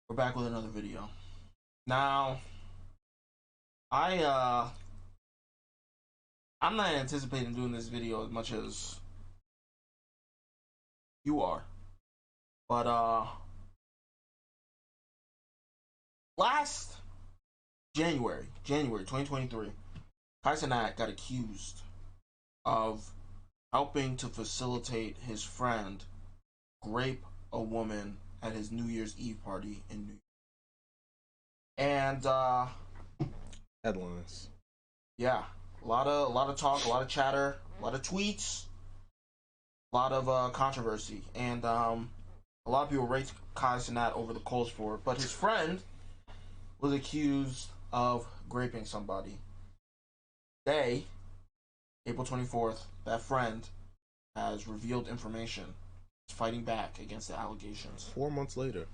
We're back with another video. Now, I I'm not anticipating doing this video as much as you are. But last January 2023, Cenat got accused of helping to facilitate his friend grape a woman at his New Year's Eve party in New York. And Headlines. yeah, a lot of talk, a lot of chatter, a lot of tweets, a lot of controversy, and a lot of people rate Cenat over the coals for it. But his friend was accused of graping somebody. Today, April 24th, that friend has revealed information. He's fighting back against the allegations. 4 months later.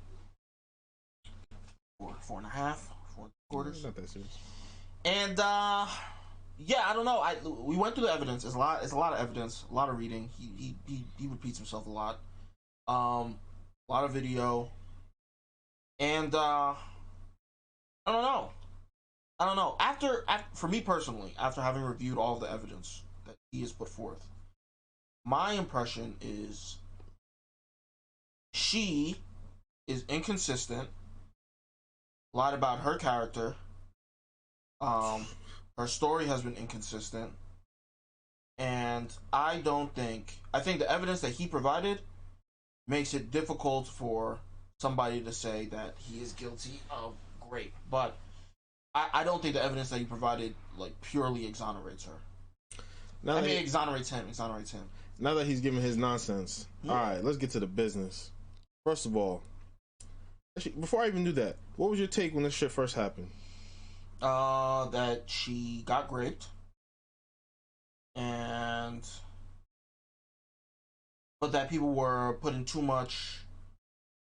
Four and a half, 4 quarters. Not that serious. And yeah, I don't know. We went through the evidence. It's a lot of evidence, a lot of reading. He repeats himself a lot. A lot of video. And I don't know. For me personally, after having reviewed all of the evidence that he has put forth, my impression is she is inconsistent, lied about her character. Her story has been inconsistent, and I think the evidence that he provided makes it difficult for somebody to say that he is guilty of rape. But I don't think the evidence that he provided purely exonerates her. Exonerates him. Now that he's giving his nonsense, all right, let's get to the business. First of all, actually, before I even do that, what was your take when this shit first happened? That she got raped, but that people were putting too much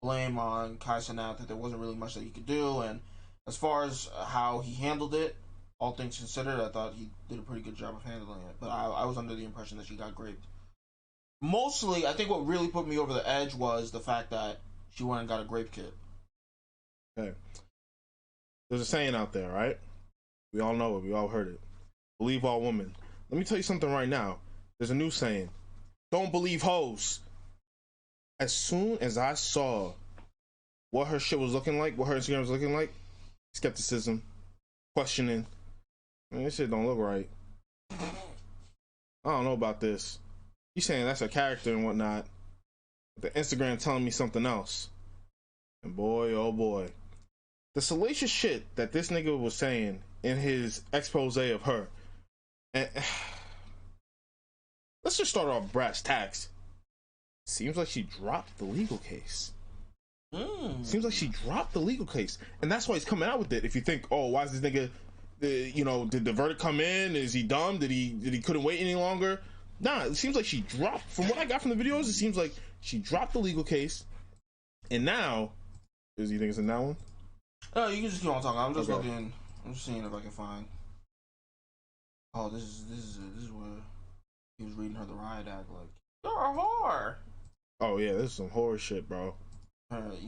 blame on Cenat, that there wasn't really much that he could do. And as far as how he handled it, all things considered, I thought he did a pretty good job of handling it. But I was under the impression that she got raped. Mostly, I think what really put me over the edge was the fact that she went and got a grape kit. Okay. There's a saying out there, right? We all know it. We all heard it. Believe all women. Let me tell you something right now. There's a new saying. Don't believe hoes. As soon as I saw what her shit was looking like, what her Instagram was looking like, skepticism, questioning. Man, this shit don't look right. I don't know about this. He's saying that's a character and whatnot. The Instagram telling me something else. And boy, oh boy. The salacious shit that this nigga was saying in his expose of her. And let's just start off brass tacks. Seems like she dropped the legal case. Seems like she dropped the legal case. And that's why he's coming out with it. If you think, oh, why is this nigga, did the verdict come in? Is he dumb? Did he couldn't wait any longer? Nah, it seems like she dropped, from what I got from the videos, it seems like she dropped the legal case. And now, do you think it's in that one? No, you can just keep on talking. I'm just looking. I'm just seeing if I can find. Oh, this is where he was reading her the riot act. Like, you're a whore. Oh yeah, this is some horror shit, bro. It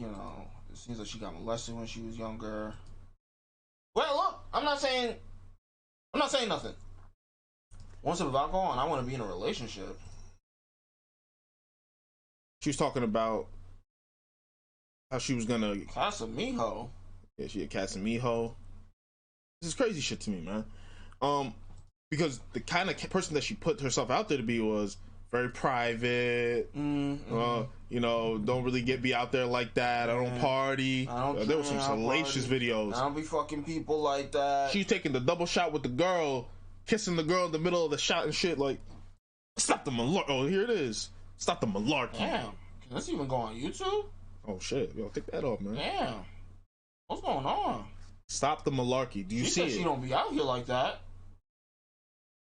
seems like she got molested when she was younger. Well, look, I'm not saying nothing. Once sip of alcohol, and I want to be in a relationship. She was talking about how she was gonna Casamijo. Yeah, she a Casamijo. This is crazy shit to me, man. Because the kind of person that she put herself out there to be was very private. Don't really be out there like that. I don't party. There were some salacious videos. I don't be fucking people like that. She's taking the double shot with the girl, kissing the girl in the middle of the shot and shit. Like, stop the malarkey. Oh, here it is. Stop the malarkey. Damn. Can this even go on YouTube? Oh shit. Yo, take that off, man. Damn. What's going on? Stop the malarkey. Do you see it? She don't be out here like that.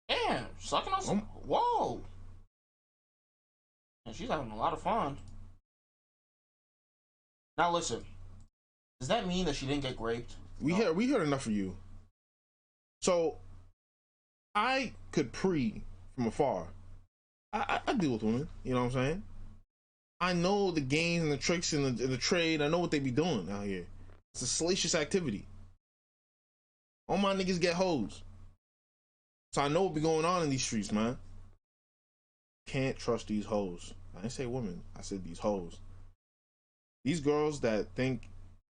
Damn. Sucking on some. Whoa. And she's having a lot of fun. Now listen. Does that mean that she didn't get raped? We heard enough of you. So I could from afar. I deal with women, you know what I'm saying? I know the games and the tricks and the trade. I know what they be doing out here. It's a salacious activity. All my niggas get hoes. So I know what be going on in these streets, man. Can't trust these hoes. I didn't say women. I said these hoes. These girls that think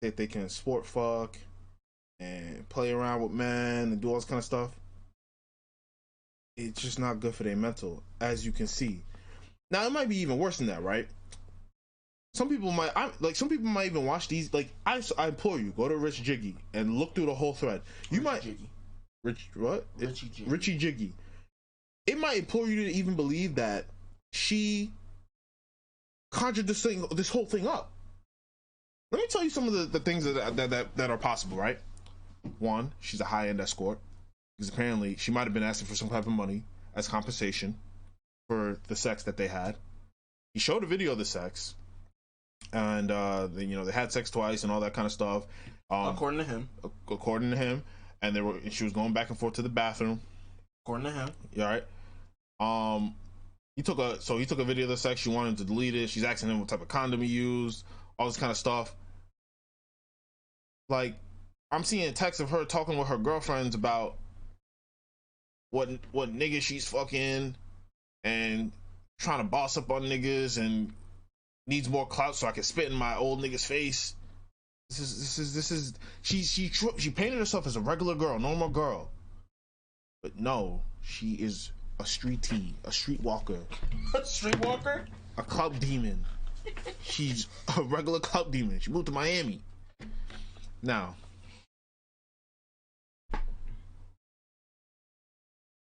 that they can sport fuck and play around with men and do all this kind of stuff, it's just not good for their mental, as you can see. Now, it might be even worse than that, right? Some people might even watch these. Like, I implore you, go to Rich Jiggy and look through the whole thread. You might Jiggy. Rich what? Richie Jiggy. Richie Jiggy. It might implore you to even believe that she conjured this whole thing up. Let me tell you some of the things that are possible, right? One, she's a high-end escort, because apparently she might have been asking for some type of money as compensation for the sex that they had. He showed a video of the sex, and they had sex twice and all that kind of stuff. According to him. According to him, and she was going back and forth to the bathroom. According to him. Yeah, right. He took a video of the sex. She wanted him to delete it. She's asking him what type of condom he used, all this kind of stuff. Like, I'm seeing texts of her talking with her girlfriends about what niggas she's fucking and trying to boss up on niggas and needs more clout so I can spit in my old nigga's face. She painted herself as a regular girl, normal girl. But no, she is a streetwalker. A streetwalker? A club demon. She's a regular club demon. She moved to Miami. Now,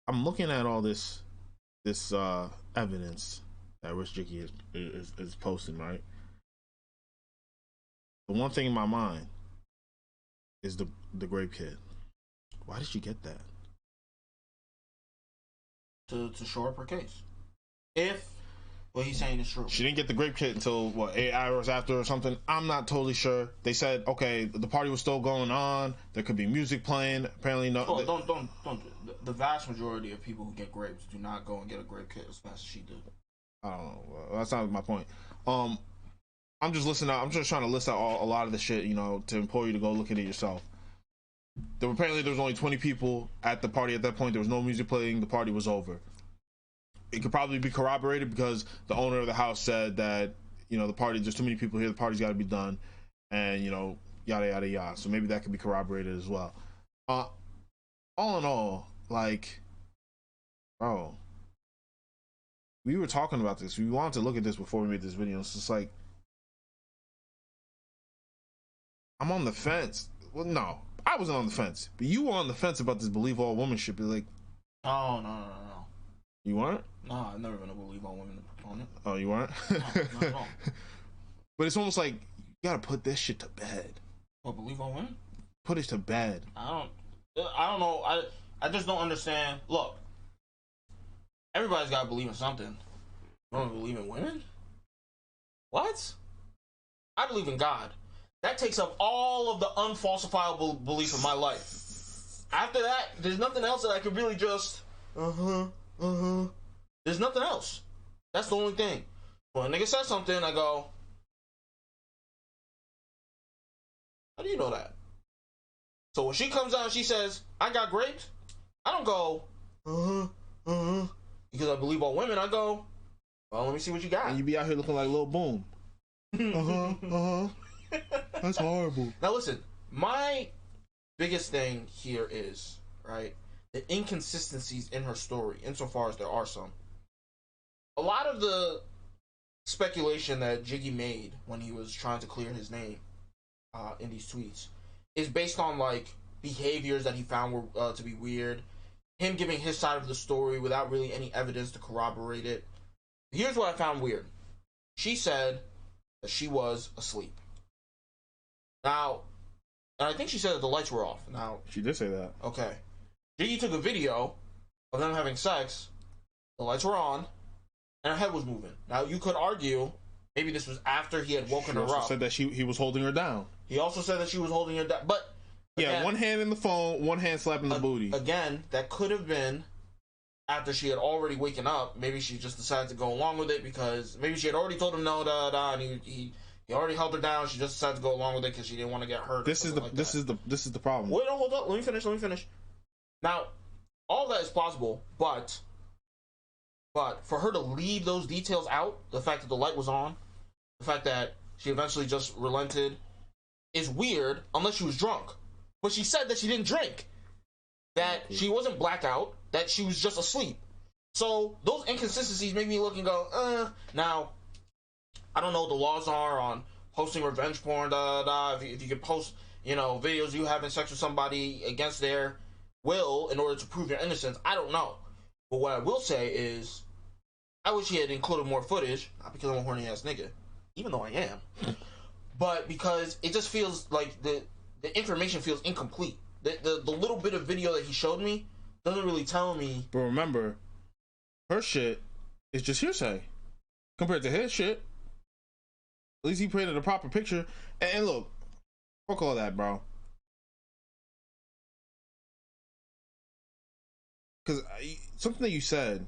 I'm looking at all this evidence that Rich Jiggy is posting, right? The one thing in my mind is the grape kit. Why did she get that? To shore up her case. If what he's saying is true. She didn't get the grape kit until 8 hours after or something. I'm not totally sure. They said, okay, the party was still going on. There could be music playing. Apparently, no. Oh, don't. The vast majority of people who get grapes do not go and get a grape kit as fast as she did. I don't know. Well, that's not my point. I'm just listening out. I'm just trying to list out a lot of the shit, to implore you to go look at it yourself. Apparently, there was only 20 people at the party at that point. There was no music playing. The party was over. It could probably be corroborated because the owner of the house said that, the party, there's too many people here. The party's got to be done. And, yada, yada, yada. So maybe that could be corroborated as well. All in all, like, bro, we were talking about this. We wanted to look at this before we made this video. It's just like, I'm on the fence. Well, no, I wasn't on the fence, but you were on the fence about this believe all women shit. Be like, oh no. You weren't? No, I've never been a believe all women proponent. Oh, you weren't? No, not at all. But it's almost like you gotta put this shit to bed. What, believe all women? Put it to bed. I don't know. I just don't understand. Look, everybody's gotta believe in something. You don't believe in women? What? I believe in God. That takes up all of the unfalsifiable belief in my life. After that, there's nothing else that I could really just There's nothing else. That's the only thing. When a nigga says something, I go, how do you know that? So when she comes out and she says, I got grapes, I don't go, because I believe all women. I go, well, let me see what you got. And you be out here looking like Lil Boom. That's horrible. Now listen, my biggest thing here is, right, the inconsistencies in her story, insofar as there are some. A lot of the speculation that Jiggy made when he was trying to clear his name in these tweets is based on, like, behaviors that he found were to be weird, him giving his side of the story without really any evidence to corroborate it. Here's what I found weird. She said that she was asleep. Now, and I think she said that the lights were off. Now, she did say that. Okay. Jiggy took a video of them having sex, the lights were on, and her head was moving. Now, you could argue maybe this was after he had woken her up. He also said that he was holding her down. He also said that she was holding her down. But, again, yeah, one hand in the phone, one hand slapping the booty. Again, that could have been after she had already waken up, maybe she just decided to go along with it because maybe she had already told him no, and he already held her down. She just decided to go along with it because she didn't want to get hurt. This is the problem. Wait, no, hold up. Let me finish. Now, all that is plausible, but for her to leave those details out, the fact that the light was on, the fact that she eventually just relented, is weird unless she was drunk. But she said that she didn't drink, that she wasn't blackout, that she was just asleep. So those inconsistencies make me look and go, Now, I don't know what the laws are on posting revenge porn, if you can post, videos you having sex with somebody against their will in order to prove your innocence. I don't know. But what I will say is, I wish he had included more footage, not because I'm a horny ass nigga, even though I am, but because it just feels like the information feels incomplete. The little bit of video that he showed me doesn't really tell me. But remember, her shit is just hearsay compared to his shit. At least he painted a proper picture. And look, fuck all that, bro. Because something that you said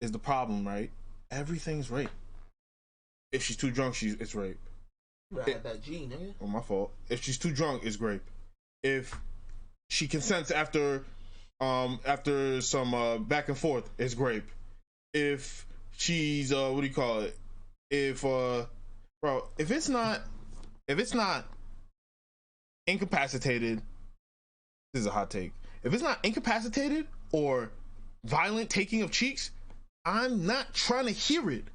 is the problem, right? Everything's rape. If she's too drunk, it's rape. You had that G, nigga. Oh, my fault. If she's too drunk, it's rape. If she consents after some back and forth, it's rape. If she's what do you call it? If it's not incapacitated, this is a hot take. If it's not incapacitated or violent taking of cheeks, I'm not trying to hear it.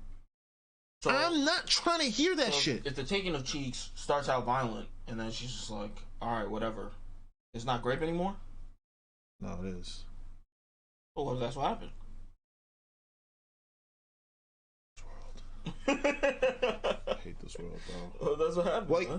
So, I'm not trying to hear that shit. If the taking of cheeks starts out violent and then she's just like, all right, whatever, it's not grape anymore? No, it is. Well, what if that's what happened? This world. I hate this world, bro. Well, that's what happened. Like, huh?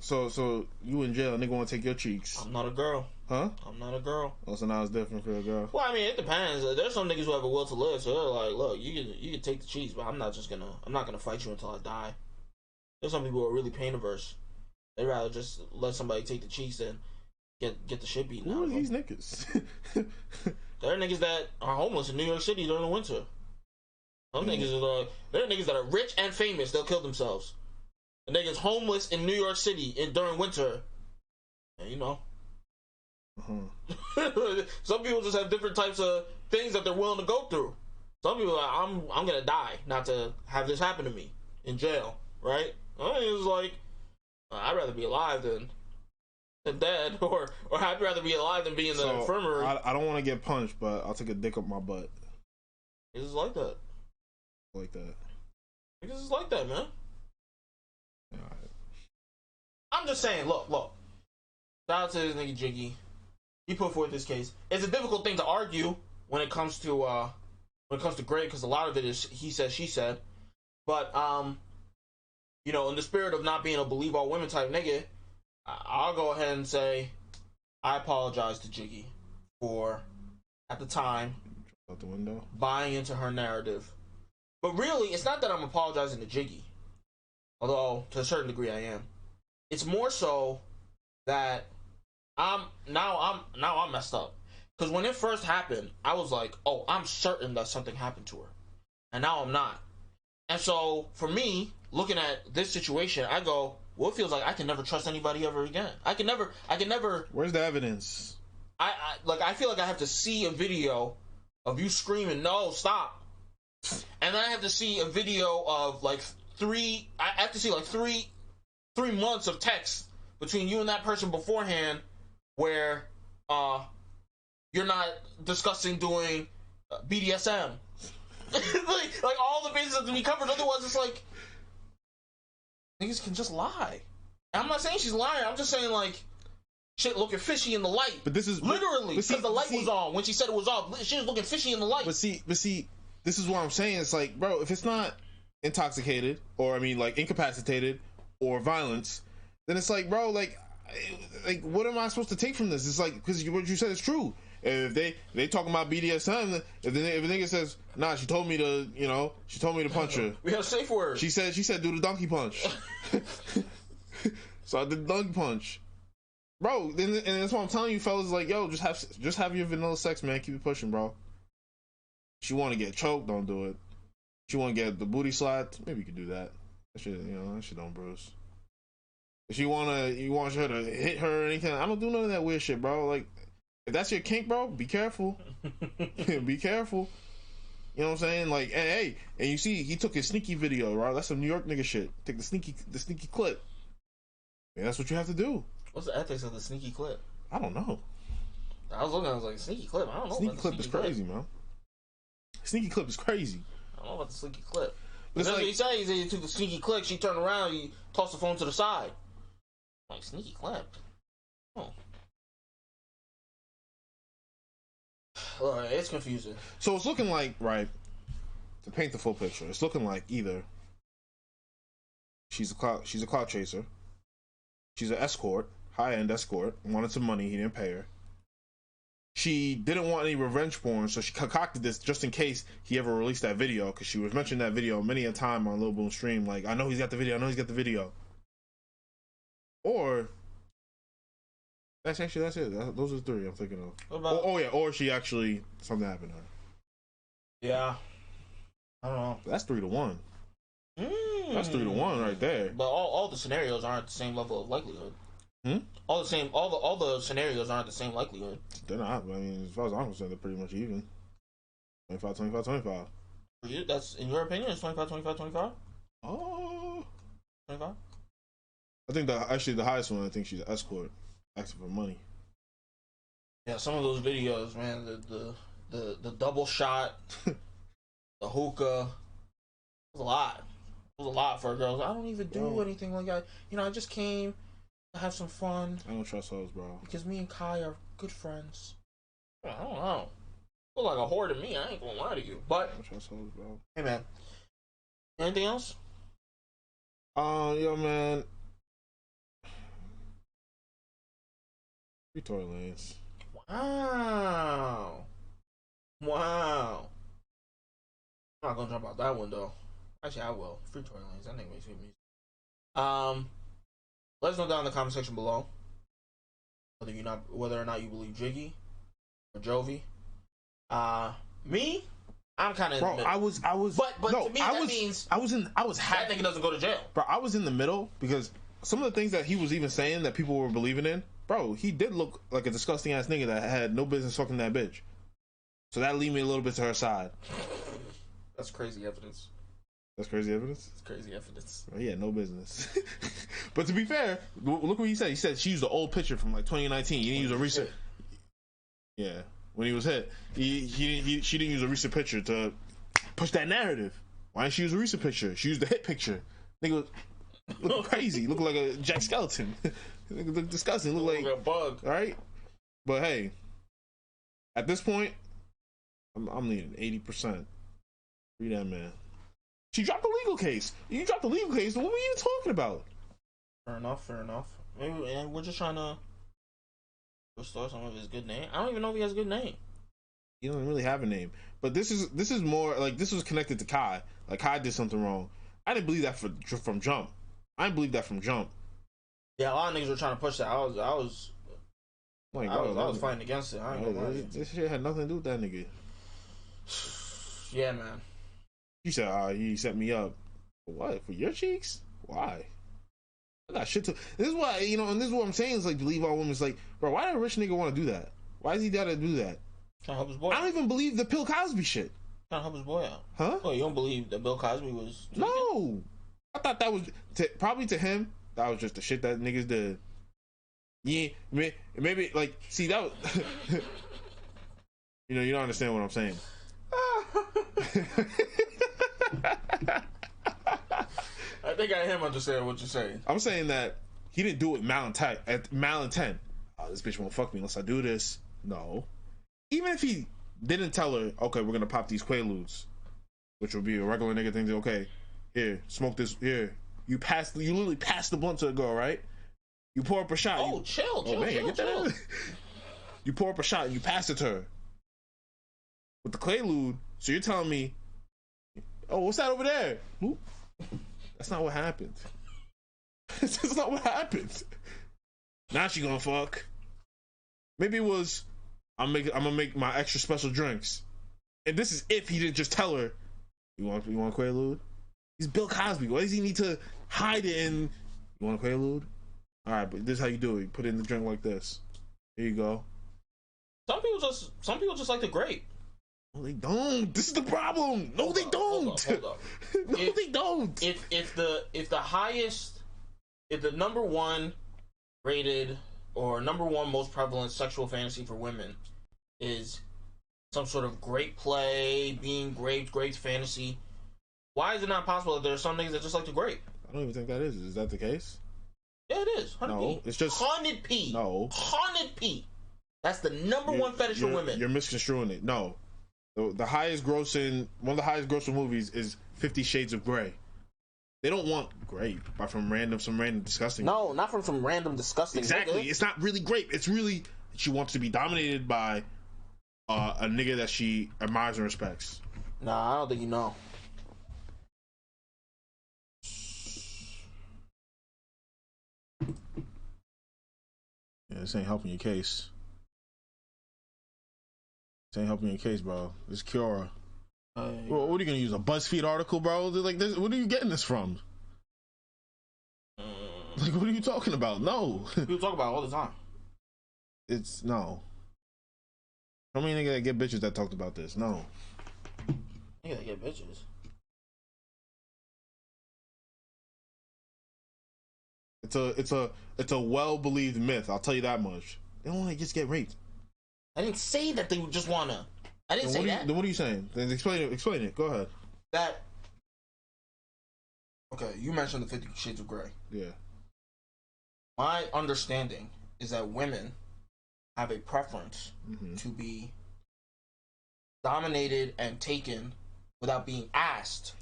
So you in jail, nigga want to take your cheeks? I'm not a girl. Huh? I'm not a girl. Oh, so now it's different for a girl. Well, I mean, it depends. There's some niggas who have a will to live, so they're like, look, you can take the cheeks, but I'm not gonna fight you until I die. There's some people who are really pain averse. They'd rather just let somebody take the cheeks than get the shit beaten out of them. Who are these niggas? There are niggas that are homeless in New York City during the winter. Some niggas are there are niggas that are rich and famous. They'll kill themselves. The niggas homeless in New York City during winter. And some people just have different types of things that they're willing to go through. Some people are like, I'm gonna die not to have this happen to me in jail, right? It's like, I'd rather be alive than dead, or I'd rather be alive than be in the infirmary. I don't want to get punched, but I'll take a dick up my butt. It's just like that. Like that. It's just like that, man. All right. I'm just saying, look. Shout out to this nigga Jiggy. He put forth this case. It's a difficult thing to argue when it comes to grape, because a lot of it is he said, she said. But in the spirit of not being a believe all women type nigga, I'll go ahead and say I apologize to Jiggy for, at the time, out the window, buying into her narrative. But really, it's not that I'm apologizing to Jiggy, although to a certain degree I am. It's more so that I'm messed up. Because when it first happened, I was like, oh, I'm certain that something happened to her. And now I'm not. And so, for me, looking at this situation, I go, well, it feels like I can never trust anybody ever again. I can never. Where's the evidence? I feel like I have to see a video of you screaming, no, stop. And then I have to see a video of three months of text between you and that person beforehand where you're not discussing doing BDSM. like all the bases have to be covered. Otherwise, it's like niggas can just lie. And I'm not saying she's lying. I'm just saying shit looking fishy in the light. But this is literally because the light was on when she said it was off. She was looking fishy in the light. But see, this is what I'm saying. It's like, bro, if it's not intoxicated or incapacitated or violence, then it's like, bro, what am I supposed to take from this? It's like, because what you said is true. If they talking about BDSM, if the nigga says, nah, she told me to punch her. We have safe words. She said do the donkey punch. So I did the donkey punch. bro. And that's what I'm telling you, fellas. Like, yo, just have your vanilla sex, man. Keep it pushing, bro. She want to get choked, don't do it. She want to get the booty slapped, maybe you could do that. That shit, that shit don't bruise. If you want her to hit her or anything, I don't do none of that weird shit, bro. Like, if that's your kink, bro, be careful. Be careful. You know what I'm saying? Like, hey, and you see, he took his sneaky video, right? That's some New York nigga shit. Take the sneaky clip. And that's what you have to do. What's the ethics of the sneaky clip? I don't know. I was looking, I was like, sneaky clip? I don't know. Sneaky clip is crazy, man. Sneaky clip is crazy. I don't know about the sneaky clip. But that's like, what he said. He said he took the sneaky clip, she turned around, he tossed the phone to the side. Like, sneaky clip? Oh. Well, it's confusing. So it's looking like, right, to paint the full picture, it's looking like either she's a clout chaser, she's an escort, high-end escort, wanted some money, he didn't pay her. She didn't want any revenge porn, so she concocted this just in case he ever released that video, because she was mentioning that video many a time on Lil Boom stream, like, I know he's got the video. Or that's it. Those are the three I'm thinking of. Or she actually, something happened to her. Yeah. I don't know. That's 3-1. That's 3-1 right there. But all the scenarios aren't the same level of likelihood. All the scenarios aren't the same likelihood. They're not. I mean, as far as I'm concerned, they're pretty much even. 25. For you, that's, in your opinion, it's 25. Oh. 25? I think the highest one, I think she's an escort, asking for money. Yeah, some of those videos, man, the double shot, the hookah, it was a lot. It was a lot for girls. I don't even do anything like that. I just came to have some fun. I don't trust those, bro. Because me and Kai are good friends. I don't know. You look like a whore to me. I ain't gonna lie to you. But, I don't trust those, bro. Hey, man. Anything else? Yo, man. Free Tory Lanez. Wow. I'm not gonna jump out that window. Actually, I will. Free Tory Lanez. That nigga makes good music. Let us know down in the comment section below whether or not you believe Jiggy or Jovi. Me, I'm kind of. Bro, I was. But no, to me, that means that nigga doesn't go to jail. Bro, I was in the middle because some of the things that he was even saying that people were believing in, bro, he did look like a disgusting ass nigga that had no business fucking that bitch. So that lead me a little bit to her side. That's crazy evidence. That's crazy evidence? It's crazy evidence. Well, yeah, no business. But to be fair, look what he said. He said she used an old picture from like 2019. He didn't use a recent. Yeah, when he was hit, she didn't use a recent picture to push that narrative. Why didn't she use a recent picture? She used the hit picture. Nigga look crazy. Look like a Jack Skeleton. Look disgusting. Look like a bug. All right, but hey, at this point, I'm leaning 80%. Free that man. She dropped the legal case. You dropped the legal case. What were you even talking about? Fair enough. Maybe we're just trying to restore some of his good name. I don't even know if he has a good name. He doesn't really have a name. But this is more like this was connected to Kai. Like Kai did something wrong. I didn't believe that from jump. Yeah, a lot of niggas were trying to push that. I was fighting against it. I ain't gonna lie. This shit had nothing to do with that nigga. Yeah, man. He said, he set me up. For what? For your cheeks? Why? I got shit to. This is why, and this is what I'm saying is like, believe all women. It's like, bro, why does a rich nigga want to do that? Why does he gotta do that? Trying to help his boy I don't even believe the Bill Cosby shit. Trying to help his boy out. Huh? Oh, you don't believe that Bill Cosby was tweaking? No. I thought that was, probably to him, that was just the shit that niggas did. Yeah, maybe, like, see, that was, you don't understand what I'm saying. I think I am understanding what you're saying. I'm saying that he didn't do it malintent. Oh, this bitch won't fuck me unless I do this. No. Even if he didn't tell her, okay, we're gonna pop these Quaaludes, which would be a regular nigga thing. Okay, here, smoke this. Here, you literally pass the blunt to the girl, right? You pour up a shot. Oh, chill. You pour up a shot and you pass it to her with the Quaalude. So you're telling me, oh, what's that over there? Whoop. That's not what happened. That's not what happened. Now she gonna fuck. Maybe it was, I'm gonna make my extra special drinks. And this is if he didn't just tell her, you want Quaalude? He's Bill Cosby. Why does he need to hide it in, you want a Quaalude? Alright, but this is how you do it. You put it in the drink like this. Here you go. Some people just like the grape. No, they don't. This is the problem. No, they don't. Hold up. No, they don't. If the number one rated or number one most prevalent sexual fantasy for women is some sort of grape play, being grapes fantasy, why is it not possible that there are some niggas that just like the grape? I don't even think that is. Is that the case? Yeah, it is. 100p. No, it's just 100p. No, 100p. That's the number one fetish for women. You're misconstruing it. No, the highest grossing, one of the highest grossing movies is 50 Shades of Grey. They don't want grape, but from some random disgusting. No, not from some random disgusting. Exactly. Nigga. It's not really grape. It's really she wants to be dominated by a nigga that she admires and respects. Nah, I don't think you know. Yeah, this ain't helping your case. This ain't helping your case, bro. This Kiora. Well, what are you gonna use? A BuzzFeed article, bro? Like this? What are you getting this from? Like, what are you talking about? No. People talk about it all the time. It's no. How many niggas that get bitches that talked about this? No. Niggas that get bitches. It's a well believed myth. I'll tell you that much. They don't want to just get raped. I didn't say that they just wanna. I didn't say that. Then what are you saying? Then explain it. Explain it. Go ahead. That. Okay, you mentioned the 50 Shades of Grey. Yeah. My understanding is that women have a preference to be dominated and taken without being asked.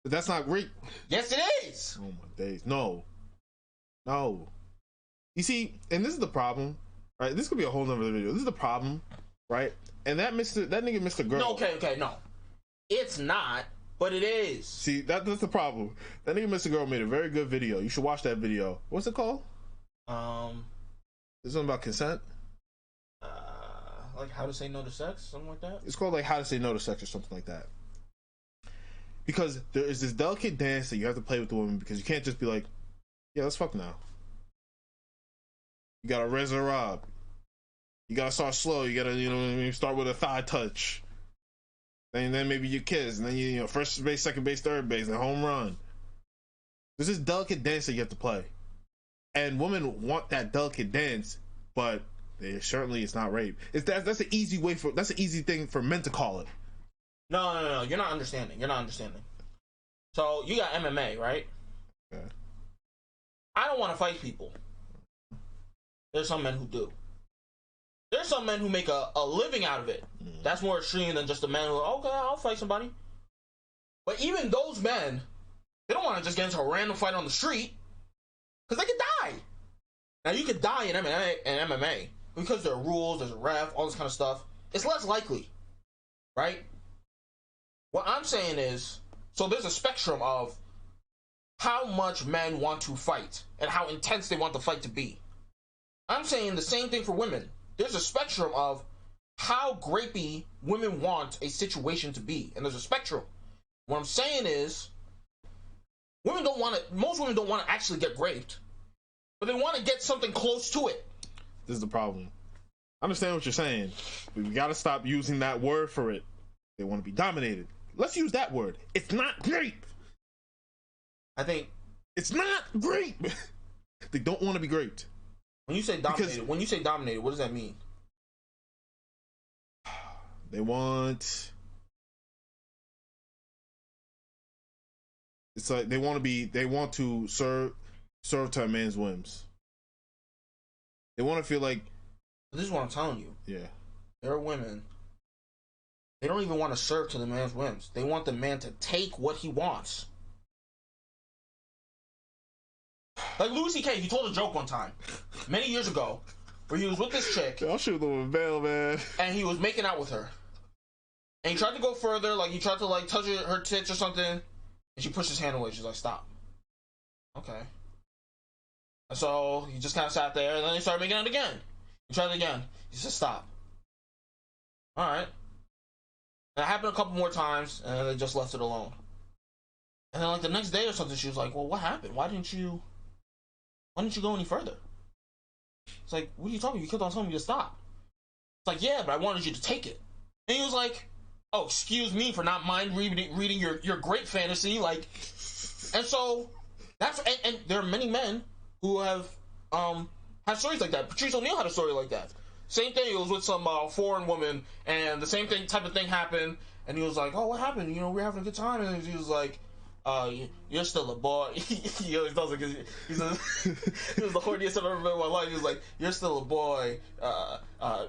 But that's not rape. Yes, it is. Oh my days. No. You see, and this is the problem, right? This could be a whole nother video. This is the problem, right? And that nigga Mr. Girl. No, okay, no. It's not, but it is. See, that's the problem. That nigga Mr. Girl made a very good video. You should watch that video. What's it called? It's something about consent. Like how to say no to sex, something like that. It's called like how to say no to sex or something like that. Because there is this delicate dance that you have to play with the woman because you can't just be like, yeah, let's fuck now. You gotta raise her up. You gotta start slow. You gotta, start with a thigh touch. And then maybe you kiss. And then you first base, second base, third base, and home run. There's this delicate dance that you have to play. And women want that delicate dance, but it's not rape. That's an easy way that's an easy thing for men to call it. No. You're not understanding. So you got MMA, right? Okay. I don't want to fight people. There's some men who do. There's some men who make a living out of it. That's more extreme than just a man who, okay, I'll fight somebody. But even those men, they don't want to just get into a random fight on the street because they could die. Now, you could die in MMA because there are rules, there's a ref, all this kind of stuff. It's less likely, right? What I'm saying is, so there's a spectrum of how much men want to fight and how intense they want the fight to be. I'm saying the same thing for women. There's a spectrum of how grapey women want a situation to be, and there's a spectrum. What I'm saying is, most women don't want to actually get raped, but they want to get something close to it. This is the problem. I understand what you're saying, but we gotta stop using that word for it. They want to be dominated. Let's use that word. It's not grape. I think it's not grape. They don't want to be raped. When you say dominated, what does that mean? They want. It's like they want to serve to a man's whims. They want to feel like. This is what I'm telling you. Yeah. There are women. They don't even want to serve to the man's whims. They want the man to take what he wants. Like Louis C.K., he told a joke one time, many years ago, where he was with this chick. I'll shoot them with bail, man. And he was making out with her. And he tried to go further, like he tried to like touch her tits or something, and she pushed his hand away. She's like, "Stop." Okay. And so he just kind of sat there, and then he started making it again. He tried it again. He said, "Stop." All right. And it happened a couple more times, and then they just left it alone. And then, like, the next day or something, she was like, "Well, what happened? Why didn't you go any further?" It's like, "What are you talking about? You kept on telling me to stop." It's like, "Yeah, but I wanted you to take it." And he was like, "Oh, excuse me for not mind reading your great fantasy." Like, and so that's and there are many men who have had stories like that. Patrice O'Neal had a story like that. Same thing. It was with some foreign woman, and the same type of thing happened. And he was like, "Oh, what happened? You know, we're having a good time." And he was like, "You're still a boy." He always does it because he was the horniest I've ever been in my life. He was like, "You're still a boy.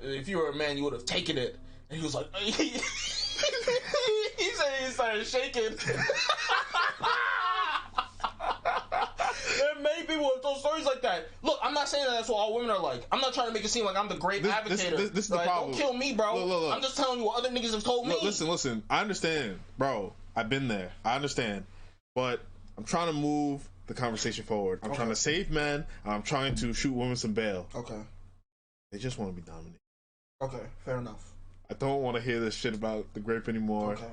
If you were a man, you would have taken it." And he was like, he said he started shaking. There are many people with those stories like that. Look, I'm not saying that's what all women are like. I'm not trying to make it seem like I'm the great advocate. This is the problem. Don't kill me, bro. Look. I'm just telling you what other niggas have told me. Listen. I understand, bro. I've been there. I understand. But I'm trying to move the conversation forward. I'm trying to save men. I'm trying to shoot women some bail. Okay. They just want to be dominated. Okay, fair enough. I don't want to hear this shit about the grape anymore. Okay.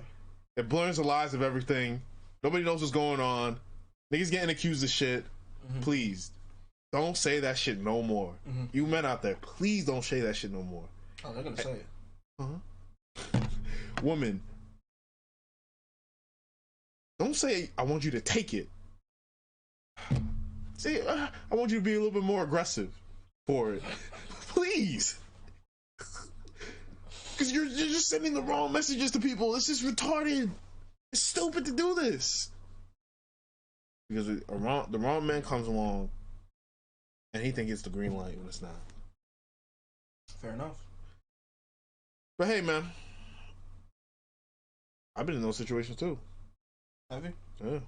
It blurs the lies of everything. Nobody knows what's going on. Niggas getting accused of shit. Mm-hmm. Please, don't say that shit no more. Mm-hmm. You men out there, please don't say that shit no more. Oh, they're gonna say it. Woman, don't say I want you to take it. Say I want you to be a little bit more aggressive for it. Please. Because you're just sending the wrong messages to people. This is retarded. It's stupid to do this. Because the wrong man comes along and he thinks it's the green light when it's not. Fair enough. But hey, man, I've been in those situations too. Have you? Yeah.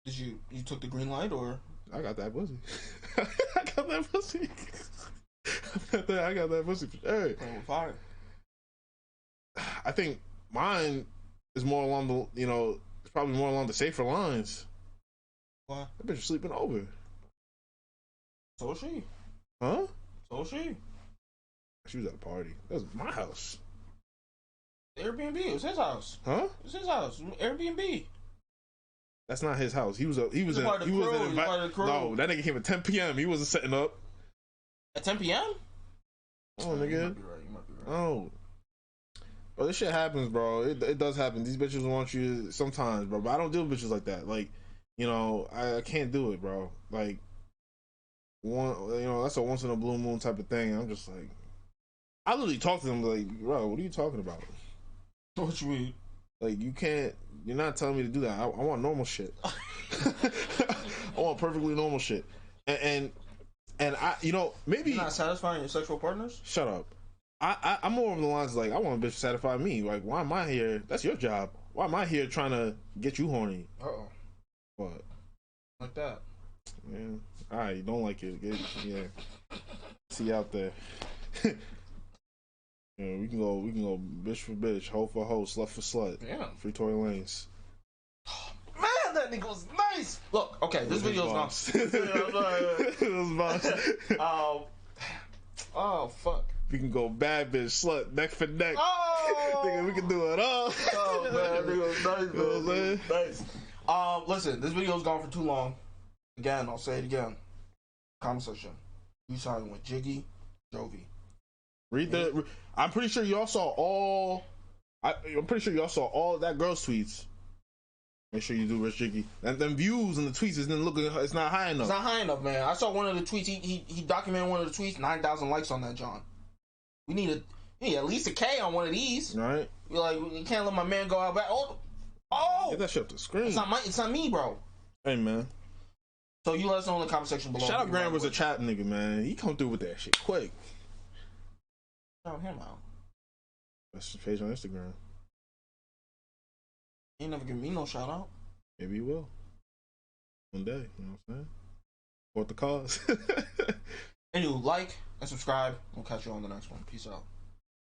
Did you took the green light, or? I got that pussy. I got that pussy. I got that pussy for sure. Oh, fire. I think mine is more along the, it's probably more along the safer lines. Why? That bitch was sleeping over. So was she. Huh? So was she. She was at a party. That was my house. Airbnb. It was his house. Huh? It was his house. Airbnb. That's not his house. He was part of the crew. No, that nigga came at 10 p.m. He wasn't setting up. At 10 p.m.? Oh, nigga. You might be right. Oh. Bro, this shit happens, bro. It does happen. These bitches want you sometimes, bro. But I don't deal with bitches like that. Like, I can't do it, bro. Like, that's a once in a blue moon type of thing. I'm just like, I literally talk to them like, bro, what are you talking about? What you mean? Like, you're not telling me to do that. I want normal shit. I want perfectly normal shit. And I, maybe you're not satisfying your sexual partners? Shut up. I'm more of the lines like, I want a bitch to satisfy me. Like, why am I here? That's your job. Why am I here trying to get you horny? Uh-oh. What? Like that. Yeah. Alright, you don't like it. Yeah. See you out there. Yeah, we can go bitch for bitch, hoe for hoe, slut for slut. Yeah. Free Tory Lanez. Man, that nigga was nice. Look, okay, this video's not. It was boss. Oh fuck. We can go bad bitch, slut, neck for neck. Oh, nigga, we can do it all. Oh man, nigga was nice, man. You know what I'm Nice. Listen, this video's gone for too long. Again, I'll say it again. Comment section. You siding with Jiggy, Jovi. Read the. I'm pretty sure y'all saw all. I'm pretty sure y'all saw all of that girl's tweets. Make sure you do Rich Jiggy. And them views and the tweets isn't looking. It's not high enough. It's not high enough, man. I saw one of the tweets. He documented one of the tweets. 9,000 likes on that, John. We need at least a K on one of these. Right. You're like, you can't let my man go out back. Oh. Get that shit up the screen. It's not me, bro. Hey, man. So you let us know in the comment section below. Shout out Graham was a chat nigga, man. He come through with that shit quick. Shout him out. That's his page on Instagram. He ain't never give me no shout out. Maybe he will. One day, you know what I'm saying? Support the cause. Anyway, like and subscribe. We'll catch you on the next one. Peace out.